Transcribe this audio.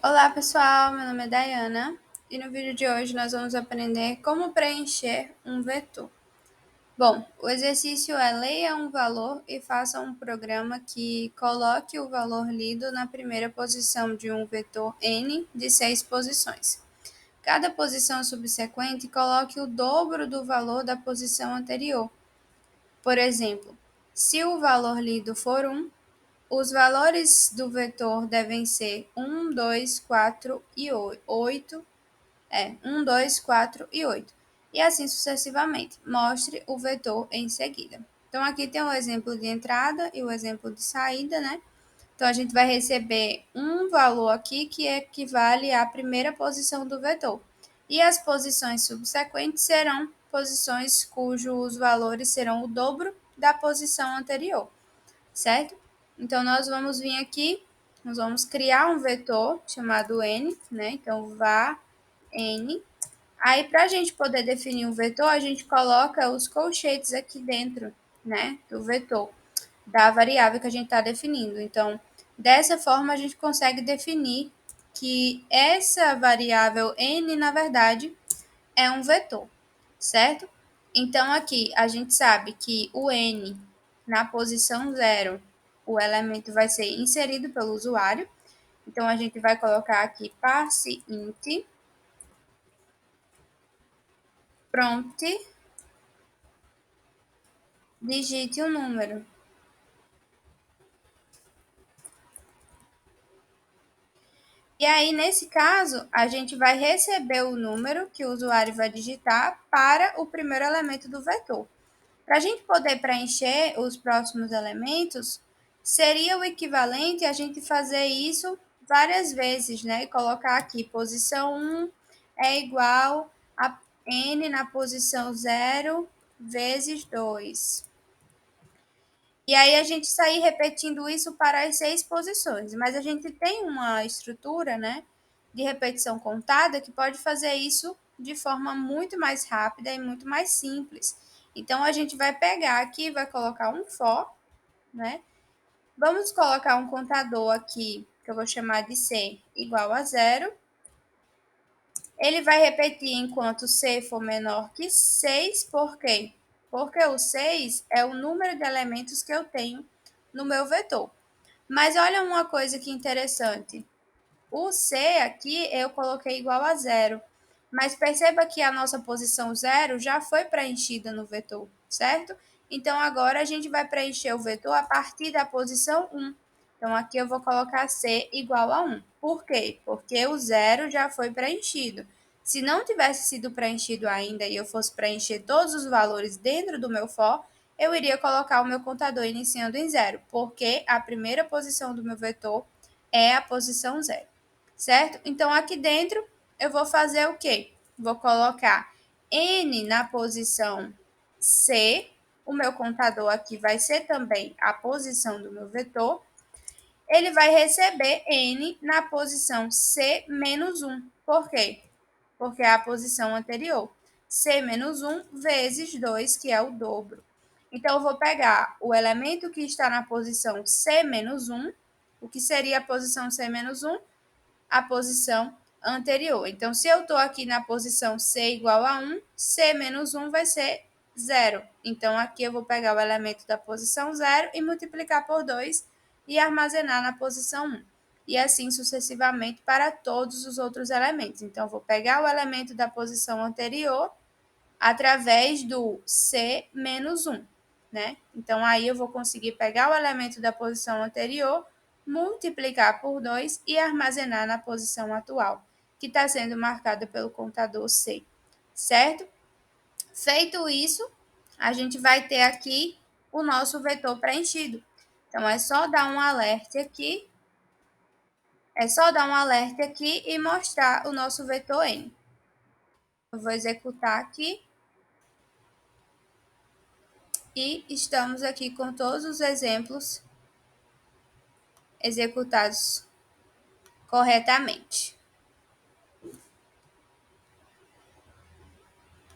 Olá pessoal, meu nome é Dayana e no vídeo de hoje nós vamos aprender como preencher um vetor. Bom, o exercício é leia um valor e faça um programa que coloque o valor lido na primeira posição de um vetor n de 6 posições. Cada posição subsequente coloque o dobro do valor da posição anterior. Por exemplo, se o valor lido for 1, os valores do vetor devem ser 1, 2, 4 e 8. 1, 2, 4 e 8. E assim sucessivamente. Mostre o vetor em seguida. Então, aqui tem o exemplo de entrada e o exemplo de saída, né? Então, a gente vai receber um valor aqui que equivale à primeira posição do vetor. E as posições subsequentes serão posições cujos valores serão o dobro da posição anterior, certo? Então, nós vamos vir aqui, nós vamos criar um vetor chamado n, né? Então, var n. Aí, para a gente poder definir um vetor, a gente coloca os colchetes aqui dentro, né? Do vetor, da variável que a gente está definindo. Então, dessa forma, a gente consegue definir que essa variável n, na verdade, é um vetor, certo? Então, aqui a gente sabe que o n, na posição 0, o elemento vai ser inserido pelo usuário. Então, a gente vai colocar aqui parse int prompt, digite um número. E aí, nesse caso, a gente vai receber o número que o usuário vai digitar para o primeiro elemento do vetor. Para a gente poder preencher os próximos elementos, seria o equivalente a gente fazer isso várias vezes, né? E colocar aqui, posição 1 é igual a n na posição 0 vezes 2. E aí a gente sair repetindo isso para as 6 posições. Mas a gente tem uma estrutura, né, de repetição contada que pode fazer isso de forma muito mais rápida e muito mais simples. Então, a gente vai pegar aqui, vai colocar um for, né? Vamos colocar um contador aqui, que eu vou chamar de C igual a 0. Ele vai repetir enquanto C for menor que 6, por quê? Porque o 6 é o número de elementos que eu tenho no meu vetor. Mas olha uma coisa que interessante. O C aqui eu coloquei igual a 0. Mas perceba que a nossa posição 0 já foi preenchida no vetor, certo? Então, agora a gente vai preencher o vetor a partir da posição 1. Então, aqui eu vou colocar C igual a 1. Por quê? Porque o 0 já foi preenchido. Se não tivesse sido preenchido ainda e eu fosse preencher todos os valores dentro do meu for, eu iria colocar o meu contador iniciando em 0, porque a primeira posição do meu vetor é a posição 0, certo? Então, aqui dentro, eu vou fazer o quê? Vou colocar n na posição C, o meu contador aqui vai ser também a posição do meu vetor, ele vai receber n na posição C menos 1. Por quê? Porque é a posição anterior. C menos 1 vezes 2, que é o dobro. Então, eu vou pegar o elemento que está na posição C menos 1, o que seria a posição C menos 1? A posição anterior. Então, se eu estou aqui na posição C igual a 1, C menos 1 vai ser 0. Então, aqui eu vou pegar o elemento da posição 0 e multiplicar por 2 e armazenar na posição 1. E assim sucessivamente para todos os outros elementos. Então, eu vou pegar o elemento da posição anterior através do C menos 1, né? Então, aí eu vou conseguir pegar o elemento da posição anterior, multiplicar por 2 e armazenar na posição atual, que está sendo marcada pelo contador C, certo? Feito isso, a gente vai ter aqui o nosso vetor preenchido. Então, é só dar um alerta aqui, e mostrar o nosso vetor N. Eu vou executar aqui. E estamos aqui com todos os exemplos executados corretamente.